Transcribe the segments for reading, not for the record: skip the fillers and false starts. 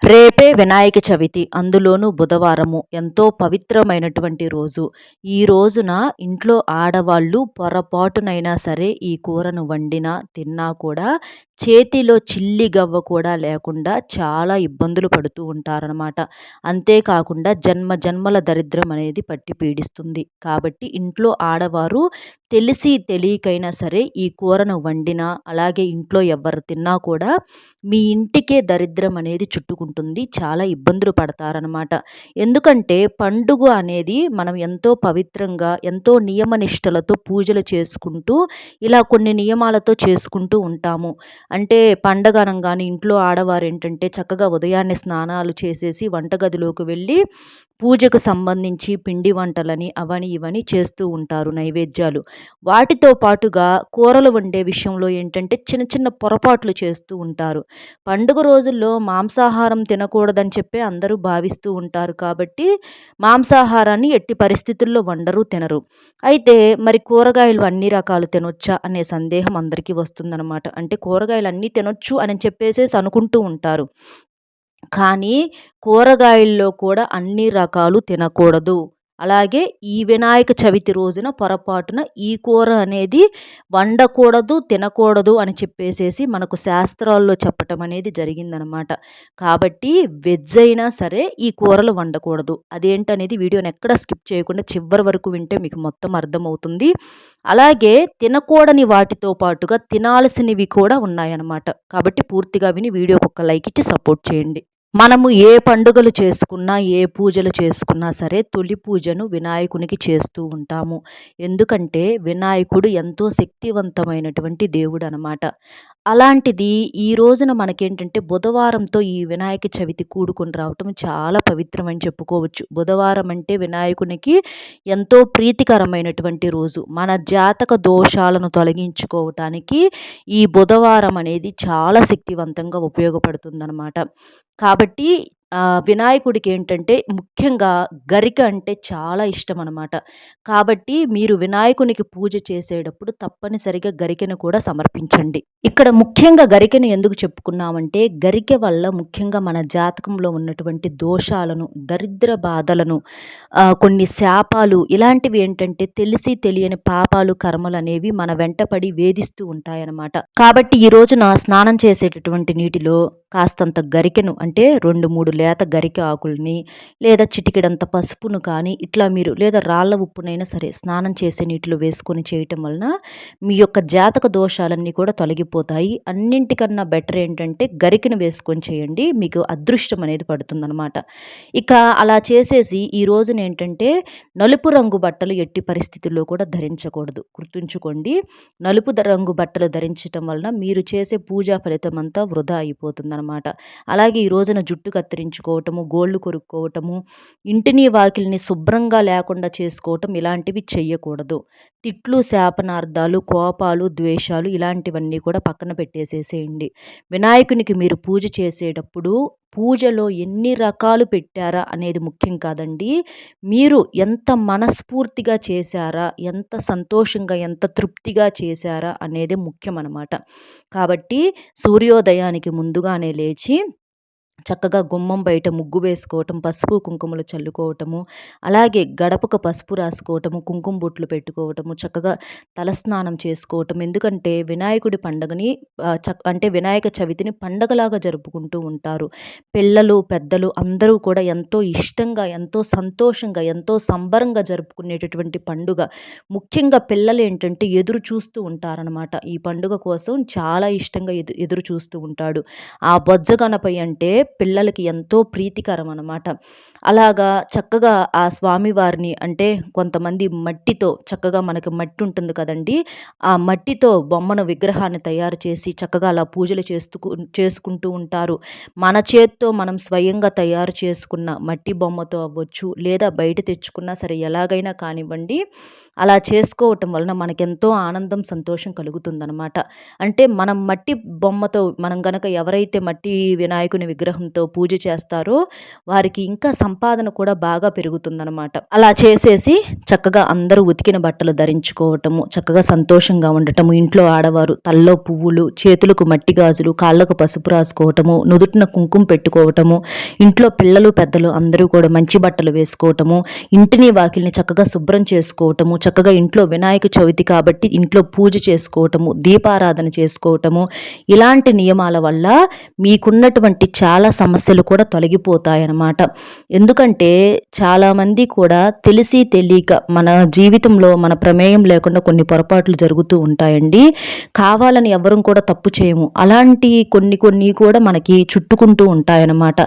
రేపే వినాయక చవితి. అందులోనూ బుధవారము. ఎంతో పవిత్రమైనటువంటి రోజు. ఈ రోజున ఇంట్లో ఆడవాళ్ళు పొరపాటునైనా సరే ఈ కూరను వండినా, తిన్నా కూడా చేతిలో చిల్లి గవ్వ కూడా లేకుండా చాలా ఇబ్బందులు పడుతూ ఉంటారనమాట. అంతేకాకుండా జన్మ జన్మల దరిద్రం అనేది పట్టి పీడిస్తుంది. కాబట్టి ఇంట్లో ఆడవారు తెలిసి తెలియకైనా సరే ఈ కూరను వండినా, అలాగే ఇంట్లో ఎవ్వరు తిన్నా కూడా మీ ఇంటికే దరిద్రం అనేది చుట్టుకుంటుంది. చాలా ఇబ్బందులు పడతారనమాట. ఎందుకంటే పండుగ అనేది మనం ఎంతో పవిత్రంగా, ఎంతో నియమ నిష్టలతో పూజలు చేసుకుంటూ, ఇలా కొన్ని నియమాలతో చేసుకుంటూ ఉంటాము. అంటే పండగ అనంగానే ఇంట్లో ఆడవారేంటంటే చక్కగా ఉదయాన్నే స్నానాలు చేసేసి వంటగదిలోకి వెళ్ళి పూజకు సంబంధించి పిండి వంటలని అవని ఇవని చేస్తూ ఉంటారు నైవేద్యాలు. వాటితో పాటుగా కూరలు వండే విషయంలో ఏంటంటే చిన్న చిన్న పొరపాట్లు చేస్తూ ఉంటారు. పండుగ రోజుల్లో మాంసాహారం తినకూడదని చెప్పి అందరూ భావిస్తూ ఉంటారు కాబట్టి మాంసాహారాన్ని ఎట్టి పరిస్థితుల్లో వండరు, తినరు. అయితే మరి కూరగాయలు అన్ని రకాలు తినొచ్చా అనే సందేహం అందరికీ వస్తుందనమాట. అంటే కూరగాయలు అన్నీ తినొచ్చు అని చెప్పేసేసి అనుకుంటూ ఉంటారు. కానీ కూరగాయల్లో కూడా అన్ని రకాలు తినకూడదు. అలాగే ఈ వినాయక చవితి రోజున పొరపాటున ఈ కూర అనేది వండకూడదు, తినకూడదు అని చెప్పేసేసి మనకు శాస్త్రాల్లో చెప్పటం అనేది జరిగిందనమాట. కాబట్టి వెజ్ అయినా సరే ఈ కూరలు వండకూడదు. అదేంటనేది వీడియోని ఎక్కడ స్కిప్ చేయకుండా చివరి వరకు వింటే మీకు మొత్తం అర్థమవుతుంది. అలాగే తినకూడని వాటితో పాటుగా తినాల్సినవి కూడా ఉన్నాయన్నమాట. కాబట్టి పూర్తిగా విని వీడియోకి ఒక లైక్ ఇచ్చి సపోర్ట్ చేయండి. మనము ఏ పండుగలు చేసుకున్నా, ఏ పూజలు చేసుకున్నా సరే తొలి పూజను వినాయకునికి చేస్తూ ఉంటాము. ఎందుకంటే వినాయకుడు ఎంతో శక్తివంతమైనటువంటి దేవుడనమాట. అలాంటిది ఈ రోజున మనకేంటంటే బుధవారంతో ఈ వినాయక చవితి కూడుకొని రావటం చాలా పవిత్రమని చెప్పుకోవచ్చు. బుధవారం అంటే వినాయకునికి ఎంతో ప్రీతికరమైనటువంటి రోజు. మన జాతక దోషాలను తొలగించుకోవటానికి ఈ బుధవారం అనేది చాలా శక్తివంతంగా ఉపయోగపడుతుందనమాట. కాబట్టి వినాయకుడికి ఏంటంటే ముఖ్యంగా గరిక అంటే చాలా ఇష్టమనమాట. కాబట్టి మీరు వినాయకునికి పూజ చేసేటప్పుడు తప్పనిసరిగా గరికెను కూడా సమర్పించండి. ఇక్కడ ముఖ్యంగా గరికెను ఎందుకు చెప్పుకున్నామంటే గరికె వల్ల ముఖ్యంగా మన జాతకంలో ఉన్నటువంటి దోషాలను, దరిద్ర బాధలను, కొన్ని శాపాలు ఇలాంటివి ఏంటంటే తెలిసి తెలియని పాపాలు, కర్మలనేవి మన వెంటపడి వేధిస్తూ ఉంటాయన్నమాట. కాబట్టి ఈ రోజున స్నానం చేసేటటువంటి నీటిలో కాస్తంత గరికెను అంటే 2, 3 లేత గరిక ఆకుల్ని లేదా చిటికెడంత పసుపును కానీ ఇట్లా మీరు లేదా రాళ్ళ ఉప్పునైనా సరే స్నానం చేసే నీటిలో వేసుకొని చేయటం వలన మీ యొక్క జాతక దోషాలన్నీ కూడా తొలగిపోతాయి. అన్నింటికన్నా బెటర్ ఏంటంటే గరికెను వేసుకొని చేయండి. మీకు అదృష్టం అనేది పడుతుందనమాట. ఇక అలా చేసేసి ఈ రోజున ఏంటంటే నలుపు రంగు బట్టలు ఎట్టి పరిస్థితుల్లో కూడా ధరించకూడదు. గుర్తుంచుకోండి. నలుపు రంగు బట్టలు ధరించటం వలన మీరు చేసే పూజా ఫలితం అంతా వృధా అయిపోతుందనమాట. అలాగే ఈ రోజున జుట్టు కత్తిరించుకోవటము, గోళ్ళు కొరుక్కోవటము, ఇంటిని వాకిలిని శుభ్రంగా లేకుండా చేసుకోవటం ఇలాంటివి చెయ్యకూడదు. తిట్లు, శాపనార్థాలు, కోపాలు, ద్వేషాలు ఇలాంటివన్నీ కూడా పక్కన పెట్టేసేసేయండి. వినాయకునికి మీరు పూజ చేసేటప్పుడు పూజలో ఎన్ని రకాలు పెట్టారా అనేది ముఖ్యం కాదండి. మీరు ఎంత మనస్ఫూర్తిగా చేశారా, ఎంత సంతోషంగా, ఎంత తృప్తిగా చేశారా అనేదే ముఖ్యమనమాట. కాబట్టి సూర్యోదయానికి ముందుగానే లేచి చక్కగా గుమ్మం బయట ముగ్గు వేసుకోవటం, పసుపు కుంకుమలు చల్లుకోవటము, అలాగే గడపకు పసుపు రాసుకోవటము, కుంకుమ బొట్లు పెట్టుకోవటము, చక్కగా తలస్నానం చేసుకోవటం. ఎందుకంటే వినాయకుడి పండగని అంటే వినాయక చవితిని పండగలాగా జరుపుకుంటూ ఉంటారు. పిల్లలు, పెద్దలు అందరూ కూడా ఎంతో ఇష్టంగా, ఎంతో సంతోషంగా, ఎంతో సంబరంగా జరుపుకునేటటువంటి పండుగ. ముఖ్యంగా పిల్లలు ఏంటంటే ఎదురు చూస్తూ ఉంటారనమాట. ఈ పండుగ కోసం చాలా ఇష్టంగా ఎదురు చూస్తూ ఉంటాడు. ఆ బొజ్జ గణపయ్య అంటే పిల్లలకి ఎంతో ప్రీతికరం అనమాట. అలాగా చక్కగా ఆ స్వామివారిని అంటే కొంతమంది మట్టితో చక్కగా మనకి మట్టి ఉంటుంది కదండీ! ఆ మట్టితో బొమ్మను విగ్రహాన్ని తయారు చేసి చక్కగా అలా పూజలు చేసుకుంటూ ఉంటారు. మన చేత్తో మనం స్వయంగా తయారు చేసుకున్న మట్టి బొమ్మతో అవ్వచ్చు, లేదా బయట తెచ్చుకున్నా సరే ఎలాగైనా కానివ్వండి, అలా చేసుకోవటం వలన మనకెంతో ఆనందం, సంతోషం కలుగుతుందనమాట. అంటే మనం మట్టి బొమ్మతో మనం గనక ఎవరైతే మట్టి వినాయకుని విగ్రహం అనుగ్రహంతో పూజ చేస్తారో వారికి ఇంకా సంపాదన కూడా బాగా పెరుగుతుందనమాట. అలా చేసేసి చక్కగా అందరూ ఉతికిన బట్టలు ధరించుకోవటము, చక్కగా సంతోషంగా ఉండటము, ఇంట్లో ఆడవారు తలలో పువ్వులు, చేతులకు మట్టి గాజులు, కాళ్ళకు పసుపు రాసుకోవటము, నుదుటిన కుంకుమ పెట్టుకోవటము, ఇంట్లో పిల్లలు పెద్దలు అందరూ కూడా మంచి బట్టలు వేసుకోవటము, ఇంటిని వాకిలిని చక్కగా శుభ్రం చేసుకోవటము, చక్కగా ఇంట్లో వినాయక చవితి కాబట్టి ఇంట్లో పూజ చేసుకోవటము, దీపారాధన చేసుకోవటము, ఇలాంటి నియమాల వల్ల మీకున్నటువంటి చాలా సమస్యలు కూడా తొలగిపోతాయన్నమాట. ఎందుకంటే చాలామంది కూడా తెలిసి తెలియక మన జీవితంలో మన ప్రమేయం లేకుండా కొన్ని పొరపాట్లు జరుగుతూ ఉంటాయండి. కావాలని ఎవ్వరం కూడా తప్పు చేయము. అలాంటి కొన్ని కొన్ని కూడా మనకి చుట్టుకుంటూ ఉంటాయన్నమాట.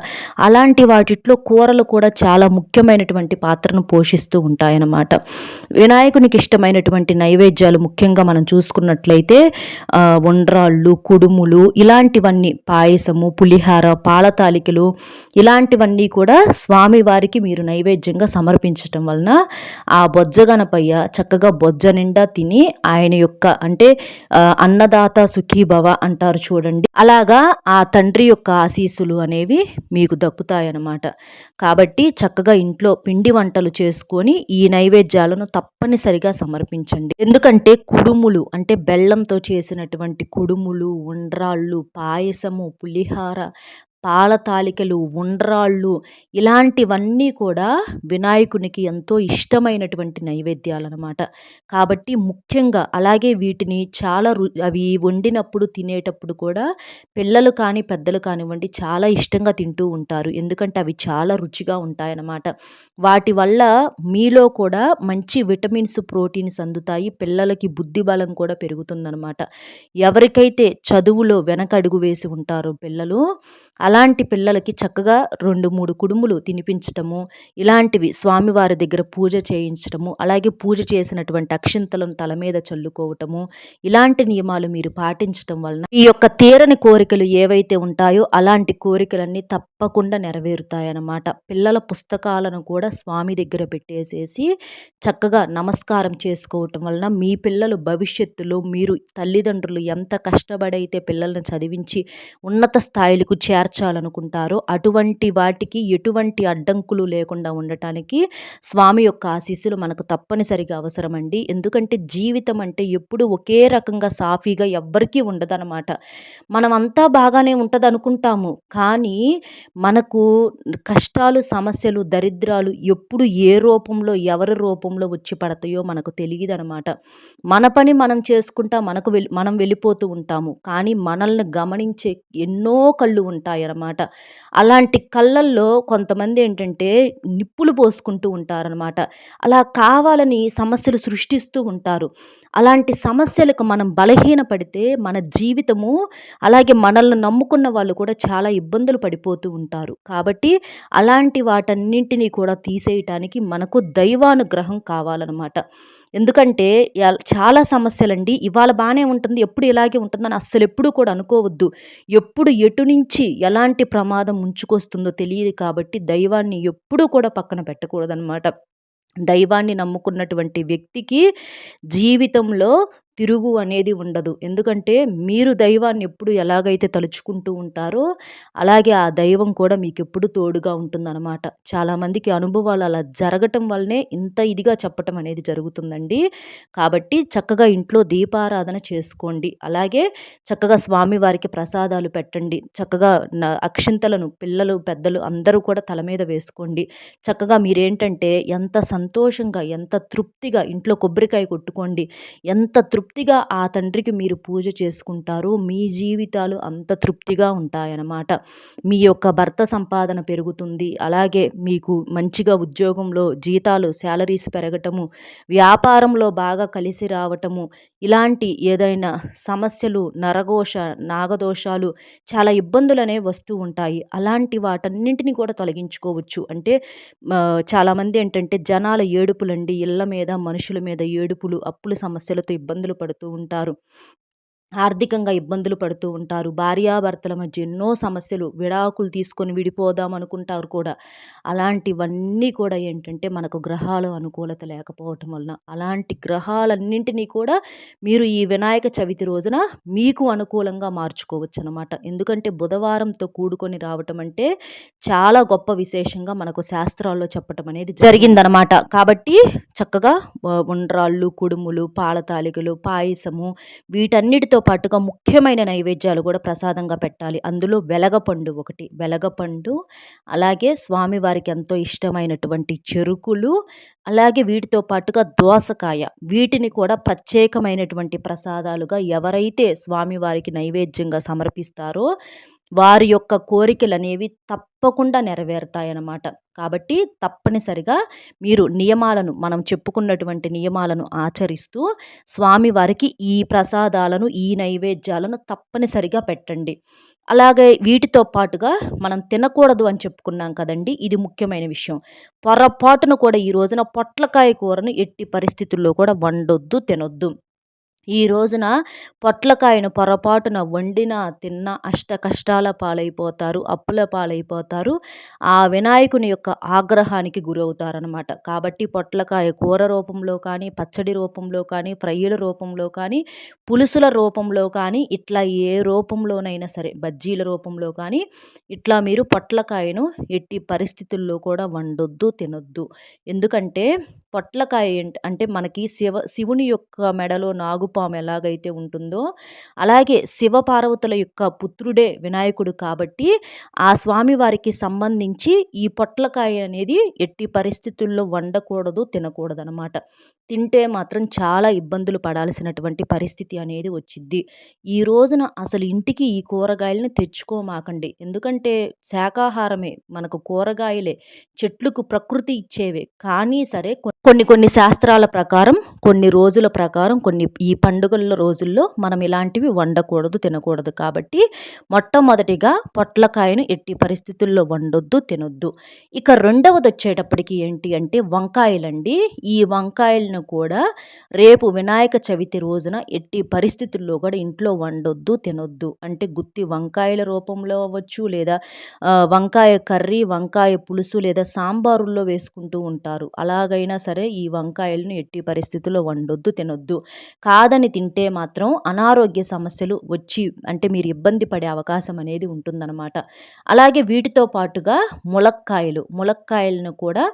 అలాంటి వాటిట్లో కూరలు కూడా చాలా ముఖ్యమైనటువంటి పాత్రను పోషిస్తూ ఉంటాయన్నమాట. వినాయకునికి ఇష్టమైనటువంటి నైవేద్యాలు ముఖ్యంగా మనం చూసుకున్నట్లయితే ఉండ్రాళ్ళు, కుడుములు ఇలాంటివన్నీ, పాయసము, పులిహార, పాల తాలికలు ఇలాంటివన్నీ కూడా స్వామివారికి మీరు నైవేద్యంగా సమర్పించటం వలన ఆ బొజ్జ గణపయ్య చక్కగా బొజ్జ నిండా తిని ఆయన యొక్క అంటే అన్నదాత సుఖీభవ అంటారు చూడండి, అలాగా ఆ తండ్రి యొక్క ఆశీస్సులు అనేవి మీకు దక్కుతాయన్నమాట. కాబట్టి చక్కగా ఇంట్లో పిండి వంటలు చేసుకొని ఈ నైవేద్యాలను తప్పనిసరిగా సమర్పించండి. ఎందుకంటే కుడుములు అంటే బెల్లంతో చేసినటువంటి కుడుములు, ఉండ్రాళ్ళు, పాయసము, పులిహార, పాల తాలికలు, ఉండ్రాళ్ళు ఇలాంటివన్నీ కూడా వినాయకునికి ఎంతో ఇష్టమైనటువంటి నైవేద్యాలన్నమాట. కాబట్టి ముఖ్యంగా అలాగే వీటిని చాలా అవి వండినప్పుడు తినేటప్పుడు కూడా పిల్లలు కానీ పెద్దలు కానివ్వండి చాలా ఇష్టంగా తింటూ ఉంటారు. ఎందుకంటే అవి చాలా రుచిగా ఉంటాయన్నమాట. వాటి వల్ల మీలో కూడా మంచి విటమిన్స్, ప్రోటీన్స్ అందుతాయి. పిల్లలకి బుద్ధి బలం కూడా పెరుగుతుందన్నమాట. ఎవరికైతే చదువులో వెనకడుగు వేసి ఉంటారో పిల్లలు, అలాంటి పిల్లలకి చక్కగా 2, 3 కుడుములు తినిపించటము, ఇలాంటివి స్వామివారి దగ్గర పూజ చేయించటము, అలాగే పూజ చేసినటువంటి అక్షింతలను తల మీద చల్లుకోవటము, ఇలాంటి నియమాలు మీరు పాటించటం వలన ఈ యొక్క తీరని కోరికలు ఏవైతే ఉంటాయో అలాంటి కోరికలన్నీ తప్పకుండా నెరవేరుతాయన్నమాట. పిల్లల పుస్తకాలను కూడా స్వామి దగ్గర పెట్టేసేసి చక్కగా నమస్కారం చేసుకోవటం వలన మీ పిల్లలు భవిష్యత్తులో మీరు తల్లిదండ్రులు ఎంత కష్టపడైతే పిల్లల్ని చదివించి ఉన్నత స్థాయిలకు చేర్చాలనుకుంటారో అటువంటి వాటికి ఎటువంటి అడ్డంకులు లేకుండా ఉండటానికి స్వామి యొక్క ఆశీస్సులు మనకు తప్పనిసరిగా అవసరమండి. ఎందుకంటే జీవితం అంటే ఎప్పుడు ఒకే రకంగా సాఫీగా ఎవ్వరికీ ఉండదన్నమాట. మనమంతా బాగానే ఉంటదనుకుంటాము. కానీ మనకు కష్టాలు, సమస్యలు, దరిద్రాలు ఎప్పుడు ఏ రూపంలో, ఎవరి రూపంలో వచ్చి పడతాయో మనకు తెలియదనమాట. మన పని మనం చేసుకుంటా మనం వెళ్ళిపోతూ ఉంటాము. కానీ మనల్ని గమనించే ఎన్నో కళ్ళు ఉంటాయన్నమాట. అలాంటి కళ్ళల్లో కొంతమంది ఏంటంటే నిప్పులు పోసుకుంటూ ఉంటారనమాట. అలా కావాలని సమస్యలు సృష్టిస్తూ ఉంటారు. అలాంటి సమస్యలకు మనం బలహీనపడితే మన జీవితము, అలాగే మనల్ని నమ్ముకున్న వాళ్ళు కూడా చాలా ఇబ్బందులు పడిపోతూ ఉంటారు. కాబట్టి అలాంటి వాటన్నింటినీ కూడా తీసేయటానికి మనకు దైవానుగ్రహం కావాలన్నమాట. ఎందుకంటే చాలా సమస్యలండి. ఇవాళ బానే ఉంటుంది, ఎప్పుడు ఇలాగే ఉంటుందని అస్సలెప్పుడూ కూడా అనుకోవద్దు. ఎప్పుడు ఎటు నుంచి ఎలాంటి ప్రమాదం ముంచుకొస్తుందో తెలియదు కాబట్టి దైవాన్ని ఎప్పుడూ కూడా పక్కన పెట్టకూడదనమాట. దైవాన్ని నమ్ముకున్నటువంటి వ్యక్తికి జీవితంలో తిరుగు అనేది ఉండదు. ఎందుకంటే మీరు దైవాన్ని ఎప్పుడు ఎలాగైతే తలుచుకుంటూ ఉంటారో అలాగే ఆ దైవం కూడా మీకెప్పుడు తోడుగా ఉంటుందన్నమాట. చాలామందికి అనుభవాలు అలా జరగటం వల్లనే ఇంత ఇదిగా చెప్పటం అనేది జరుగుతుందండి. కాబట్టి చక్కగా ఇంట్లో దీపారాధన చేసుకోండి. అలాగే చక్కగా స్వామివారికి ప్రసాదాలు పెట్టండి. చక్కగా అక్షింతలను పిల్లలు, పెద్దలు అందరూ కూడా తల మీద వేసుకోండి. చక్కగా మీరేంటంటే ఎంత సంతోషంగా, ఎంత తృప్తిగా ఇంట్లో కొబ్బరికాయ కొట్టుకోండి. ఎంత తృప్తిగా ఆ తండ్రికి మీరు పూజ చేసుకుంటారో మీ జీవితాలు అంత తృప్తిగా ఉంటాయన్నమాట. మీ యొక్క భర్త సంపాదన పెరుగుతుంది. అలాగే మీకు మంచిగా ఉద్యోగంలో జీతాలు, శాలరీస్ పెరగటము, వ్యాపారంలో బాగా కలిసి రావటము, ఇలాంటి ఏదైనా సమస్యలు, నరఘోష, నాగదోషాలు చాలా ఇబ్బందులనేవి వస్తూ ఉంటాయి. అలాంటి వాటన్నింటిని కూడా తొలగించుకోవచ్చు. అంటే చాలామంది ఏంటంటే జనాల ఏడుపులండి, ఇళ్ళ మీద, మనుషుల మీద ఏడుపులు, అప్పుల సమస్యలతో ఇబ్బందులు పడుతూ ఉంటారు. ఆర్థికంగా ఇబ్బందులు పడుతూ ఉంటారు. భార్యాభర్తల మధ్య ఎన్నో సమస్యలు, విడాకులు తీసుకొని విడిపోదాం అనుకుంటారు కూడా. అలాంటివన్నీ కూడా ఏంటంటే మనకు గ్రహాల అనుకూలత లేకపోవటం వలన. అలాంటి గ్రహాలన్నింటినీ కూడా మీరు ఈ వినాయక చవితి రోజున మీకు అనుకూలంగా మార్చుకోవచ్చనమాట. ఎందుకంటే బుధవారంతో కూడుకొని రావటం అంటే చాలా గొప్ప విశేషంగా మనకు శాస్త్రాల్లో చెప్పటం అనేది జరిగిందనమాట. కాబట్టి చక్కగా ఉండ్రాళ్ళు, కుడుములు, పాల తాలికలు, పాయసము వీటన్నిటితో పాటుగా ముఖ్యమైన నైవేద్యాలు కూడా ప్రసాదంగా పెట్టాలి. అందులో వెలగపండు ఒకటి. వెలగపండు, అలాగే స్వామివారికి ఎంతో ఇష్టమైనటువంటి చెరుకులు, అలాగే వీటితో పాటుగా దోసకాయ. వీటిని కూడా ప్రత్యేకమైనటువంటి ప్రసాదాలుగా ఎవరైతే స్వామివారికి నైవేద్యంగా సమర్పిస్తారో వారి యొక్క కోరికలనేవి తప్పకుండా నెరవేరుతాయన్నమాట. కాబట్టి తప్పనిసరిగా మీరు నియమాలను, మనం చెప్పుకున్నటువంటి నియమాలను ఆచరిస్తూ స్వామివారికి ఈ ప్రసాదాలను, ఈ నైవేద్యాలను తప్పనిసరిగా పెట్టండి. అలాగే వీటితో పాటుగా మనం తినకూడదు అని చెప్పుకున్నాం కదండీ! ఇది ముఖ్యమైన విషయం. పొరపాటున కూడా ఈ రోజున పొట్లకాయ కూరను ఎట్టి పరిస్థితుల్లో కూడా వండొద్దు, తినొద్దు. ఈ రోజున పొట్లకాయను పొరపాటున వండినా, తిన్నా అష్టకష్టాల పాలైపోతారు, అప్పుల పాలైపోతారు. ఆ వినాయకుని యొక్క ఆగ్రహానికి గురవుతారనమాట. కాబట్టి పొట్లకాయ కూర రూపంలో కానీ, పచ్చడి రూపంలో కానీ, ఫ్రైల రూపంలో కానీ, పులుసుల రూపంలో కానీ, ఇట్లా ఏ రూపంలోనైనా సరే, బజ్జీల రూపంలో కానీ, ఇట్లా మీరు పొట్లకాయను ఎట్టి పరిస్థితుల్లో కూడా వండొద్దు, తినొద్దు. ఎందుకంటే పొట్లకాయ అంటే మనకి శివుని యొక్క మెడలో నాగుపాము ఎలాగైతే ఉంటుందో అలాగే శివపార్వతుల యొక్క పుత్రుడే వినాయకుడు కాబట్టి ఆ స్వామివారికి సంబంధించి ఈ పొట్లకాయ అనేది ఎట్టి పరిస్థితుల్లో వండకూడదు, తినకూడదు అనమాట. తింటే మాత్రం చాలా ఇబ్బందులు పడాల్సినటువంటి పరిస్థితి అనేది వచ్చిద్ది. ఈ రోజున అసలు ఇంటికి ఈ కూరగాయలని తెచ్చుకోమాకండి. ఎందుకంటే శాకాహారమే, మనకు కూరగాయలే, చెట్లకు ప్రకృతి ఇచ్చేవే. కానీ సరే కొన్ని కొన్ని శాస్త్రాల ప్రకారం, కొన్ని రోజుల ప్రకారం, కొన్ని ఈ పండుగల రోజుల్లో మనం ఇలాంటివి వండకూడదు, తినకూడదు. కాబట్టి మొట్టమొదటిగా పొట్లకాయను ఎట్టి పరిస్థితుల్లో వండొద్దు, తినొద్దు. ఇక రెండవది వచ్చేటప్పటికి ఏంటి అంటే వంకాయలండి. ఈ వంకాయలను కూడా రేపు వినాయక చవితి రోజున ఎట్టి పరిస్థితుల్లో కూడా ఇంట్లో వండొద్దు, తినొద్దు. అంటే గుత్తి వంకాయల రూపంలో అవ్వచ్చు, లేదా వంకాయ కర్రీ, వంకాయ పులుసు, లేదా సాంబారుల్లో వేసుకుంటూ ఉంటారు. అలాగైనా సరే ఈ వంకాయలను ఎట్టి పరిస్థితుల్లో వండొద్దు, తినొద్దు. కాదని తింటే మాత్రం అనారోగ్య సమస్యలు వచ్చి అంటే మీరు ఇబ్బంది పడే అవకాశం అనేది ఉంటుందన్నమాట. అలాగే వీటితో పాటుగా ములక్కాయలను కూడా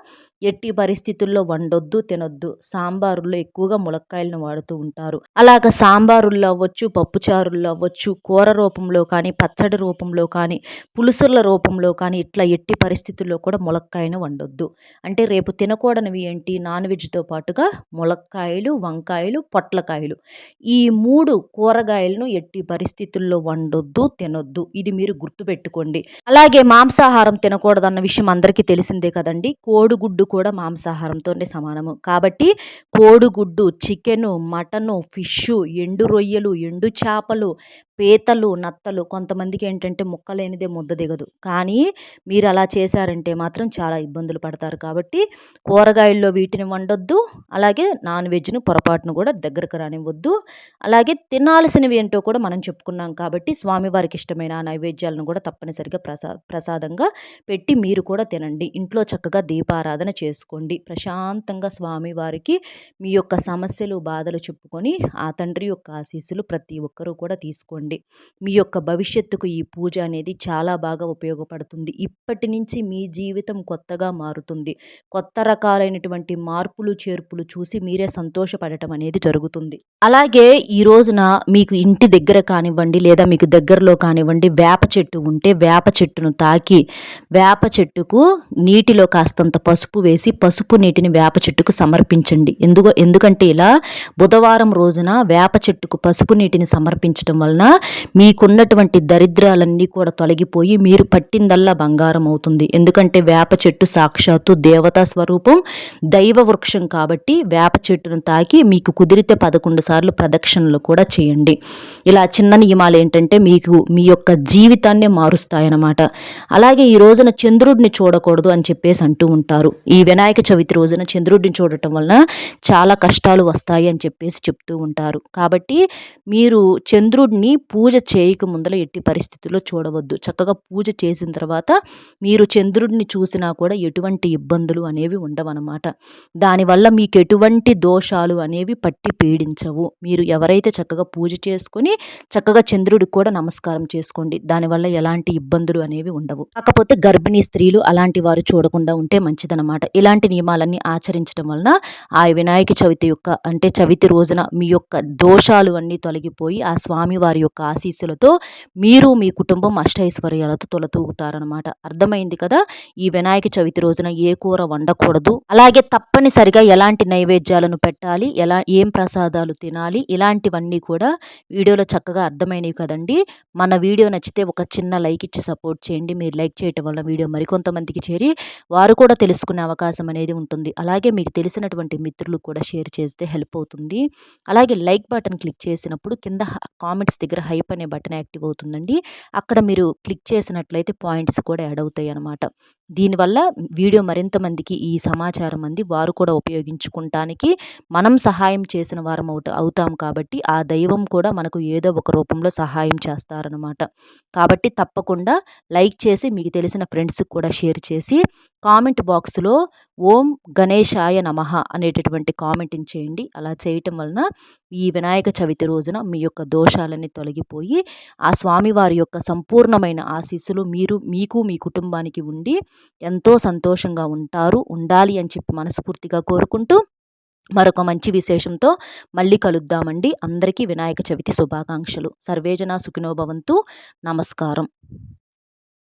ఎట్టి పరిస్థితుల్లో వండొద్దు, తినొద్దు. సాంబారుల్లో ఎక్కువగా ములక్కాయలను వాడుతూ ఉంటారు. అలాగ సాంబారుల్లో అవ్వచ్చు, పప్పుచారుల్లో అవ్వచ్చు, కూర రూపంలో కానీ, పచ్చడి రూపంలో కానీ, పులుసుల రూపంలో కానీ ఇట్లా ఎట్టి పరిస్థితుల్లో కూడా ములక్కాయను వండొద్దు. అంటే రేపు తినకూడనివి ఏంటి, నాన్ వెజ్తో పాటుగా ములక్కాయలు, వంకాయలు, పొట్లకాయలు. ఈ 3 కూరగాయలను ఎట్టి పరిస్థితుల్లో వండొద్దు, తినొద్దు. ఇది మీరు గుర్తుపెట్టుకోండి. అలాగే మాంసాహారం తినకూడదన్న విషయం అందరికీ తెలిసిందే కదండి. కోడిగుడ్డు కూడా మాంసాహారంతోనే సమానము. కాబట్టి కోడిగుడ్డు, చికెను, మటను, ఫిష్షు, ఎండు రొయ్యలు, ఎండు చేపలు, పీతలు, నత్తలు, కొంతమందికి ఏంటంటే ముక్కలేనిదే ముద్ద దిగదు. కానీ మీరు అలా చేశారంటే మాత్రం చాలా ఇబ్బందులు పడతారు. కాబట్టి కూరగాయల్లో వీటిని వండొద్దు. అలాగే నాన్ వెజ్‌ను పొరపాటును కూడా దగ్గరకు రానివ్వద్దు. అలాగే తినాల్సినవి ఏంటో కూడా మనం చెప్పుకున్నాం కాబట్టి స్వామివారికి ఇష్టమైన ఆ నైవేద్యాలను కూడా తప్పనిసరిగా ప్రసాదంగా పెట్టి మీరు కూడా తినండి. ఇంట్లో చక్కగా దీపారాధన చేసుకోండి. ప్రశాంతంగా స్వామివారికి మీ యొక్క సమస్యలు, బాధలు చెప్పుకొని ఆ తండ్రి యొక్క ఆశీస్సులు ప్రతి ఒక్కరూ కూడా తీసుకోండి. మీ యొక్క భవిష్యత్తుకు ఈ పూజ అనేది చాలా బాగా ఉపయోగపడుతుంది. ఇప్పటి నుంచి మీ జీవితం కొత్తగా మారుతుంది. కొత్త రకాలైనటువంటి మార్పులు, చేర్పులు చూసి మీరే సంతోషపడటం అనేది జరుగుతుంది. అలాగే ఈ రోజున మీకు ఇంటి దగ్గర కానివ్వండి, లేదా మీకు దగ్గరలో కానివ్వండి, వేప చెట్టు ఉంటే వేప చెట్టును తాకి వేప చెట్టుకు నీటిలో కాస్తంత పసుపు వేసి పసుపు నీటిని వేప చెట్టుకు సమర్పించండి. ఎందుకంటే ఇలా బుధవారం రోజున వేప చెట్టుకు పసుపు నీటిని సమర్పించడం వలన మీకున్నటువంటి దరిద్రాలన్నీ కూడా తొలగిపోయి మీరు పట్టిందల్లా బంగారం అవుతుంది. ఎందుకంటే వేప చెట్టు సాక్షాత్తు దేవతా స్వరూపం, దైవ వృక్షం. కాబట్టి వేప చెట్టును తాకి మీకు కుదిరితే 11 సార్లు ప్రదక్షిణలు కూడా చేయండి. ఇలా చిన్న నియమాలు ఏంటంటే మీకు మీ యొక్క జీవితాన్నే మారుస్తాయన్నమాట. అలాగే ఈ రోజున చంద్రుడిని చూడకూడదు అని చెప్పేసి అంటూ ఉంటారు. ఈ వినాయక చవితి రోజున చంద్రుడిని చూడటం వలన చాలా కష్టాలు వస్తాయి అని చెప్పేసి చెప్తూ ఉంటారు. కాబట్టి మీరు చంద్రుడిని పూజ చేయక ముందల ఎట్టి పరిస్థితుల్లో చూడవద్దు. చక్కగా పూజ చేసిన తర్వాత మీరు చంద్రుడిని చూసినా కూడా ఎటువంటి ఇబ్బందులు అనేవి ఉండవనమాట. దానివల్ల మీకు ఎటువంటి దోషాలు అనేవి పట్టి పీడించవు. మీరు ఎవరైతే చక్కగా పూజ చేసుకొని చక్కగా చంద్రుడికి కూడా నమస్కారం చేసుకోండి. దానివల్ల ఎలాంటి ఇబ్బందులు అనేవి ఉండవు. కాకపోతే గర్భిణీ స్త్రీలు అలాంటి వారు చూడకుండా ఉంటే మంచిదనమాట. ఇలాంటి నియమాలన్నీ ఆచరించడం వలన ఆ వినాయక చవితి యొక్క అంటే చవితి రోజున మీ యొక్క దోషాలు అన్నీ తొలగిపోయి ఆ స్వామి వారి యొక్క ఆశీస్సులతో మీరు మీ కుటుంబం అష్టైశ్వర్యాలతో తొలతూగుతారనమాట. అర్థమైంది కదా! ఈ వినాయక చవితి రోజున ఏ కూర వండకూడదు, అలాగే తప్పనిసరిగా ఎలాంటి నైవేద్యాలను పెట్టాలి, ఏం ప్రసాదాలు తినాలి, ఇలాంటివన్నీ కూడా వీడియోలో చక్కగా అర్థమైనవి కదండి. మన వీడియో నచ్చితే ఒక చిన్న లైక్ ఇచ్చి సపోర్ట్ చేయండి. మీరు లైక్ చేయటం వల్ల వీడియో మరికొంతమందికి చేరి వారు కూడా తెలుసుకునే అవకాశం అనేది ఉంటుంది. అలాగే మీకు తెలిసినటువంటి మిత్రులకు కూడా షేర్ చేస్తే హెల్ప్ అవుతుంది. అలాగే లైక్ బటన్ క్లిక్ చేసినప్పుడు కింద కామెంట్స్ దగ్గర హైప్ అనే బటన్ యాక్టివ్ అవుతుందండి. అక్కడ మీరు క్లిక్ చేసినట్లయితే పాయింట్స్ కూడా యాడ్ అవుతాయి అన్నమాట. దీనివల్ల వీడియో మరింత మందికి ఈ సమాచారం అంది వారు కూడా ఉపయోగించుకుంటానికి మనం సహాయం చేసిన వారం అవుతాం కాబట్టి ఆ దైవం కూడా మనకు ఏదో ఒక రూపంలో సహాయం చేస్తారనమాట. కాబట్టి తప్పకుండా లైక్ చేసి మీకు తెలిసిన ఫ్రెండ్స్కి కూడా షేర్ చేసి కామెంట్ బాక్స్లో ఓం గణేశాయ నమః అనేటటువంటి కామెంట్ని చేయండి. అలా చేయటం వలన ఈ వినాయక చవితి రోజున మీ యొక్క దోషాలన్నీ తొలగిపోయి ఆ స్వామివారి యొక్క సంపూర్ణమైన ఆశీస్సులు మీకు మీ కుటుంబానికి ఉండి ఎంతో సంతోషంగా ఉంటారు, ఉండాలి అని చెప్పి మనస్ఫూర్తిగా కోరుకుంటూ మరొక మంచి విశేషంతో మళ్ళీ కలుద్దామండి. అందరికీ వినాయక చవితి శుభాకాంక్షలు. సర్వేజన సుఖినో భవంతు. నమస్కారం.